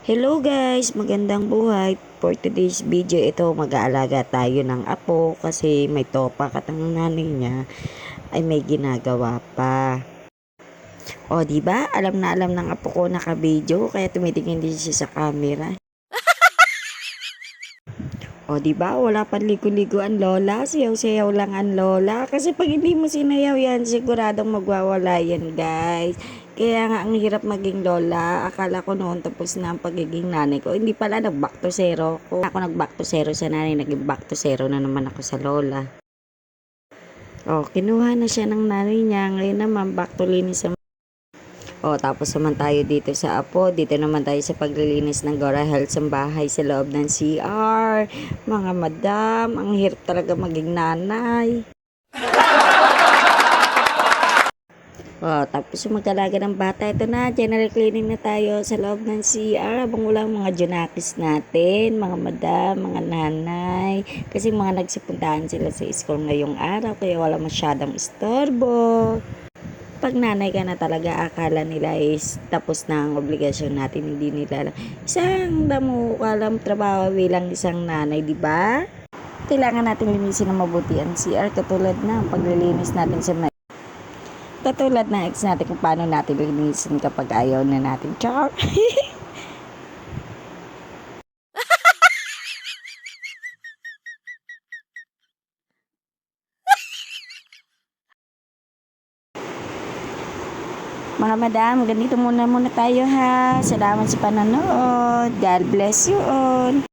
Hello guys, magandang buhay. For today's video, ito mag-aalaga tayo ng apo kasi may topa at ang nanay niya ay may ginagawa pa. O di ba? Alam na alam ng apo ko naka-video kaya tumitingin din siya sa camera. O di ba? Wala pang ligo-ligo ang lola, sayaw-sayaw lang ang lola kasi pag hindi mo sinayaw yan, siguradong magwawala yan guys. Kaya nga ang hirap maging lola. Akala ko noon tapos na ang pagiging nanay ko. Hindi pala, nag-back to zero ko. Ako nag-back to zero sa nanay, naging back to zero na naman ako sa lola. O, kinuha na siya ng nanay niya. Ngayon naman, back to linis sa... O, tapos naman tayo dito sa apo. Dito naman tayo sa paglilinis ng Gora Health sa bahay sa loob ng CR. Mga madam, ang hirap talaga maging nanay. Tapos yung mag-alaga ng bata, ito na, general cleaning na tayo sa loob ng CR habang wala mga junakis natin, mga madam, mga nanay, kasi mga nagsipuntahan sila sa school ngayong araw, kaya wala masyadong istorbo. Pag nanay ka na talaga, akala nila is tapos na ang obligasyon natin, hindi nila isang damo kalam trabaho bilang isang nanay, di ba? Kailangan natin linisin ng mabuti ang CR katulad na ang paglilinis natin sa katulad ng ex natin kung paano natin linisin kapag ayaw na natin. Char! Mga madam, ganito muna tayo ha. Salamat sa panonood. God bless you all.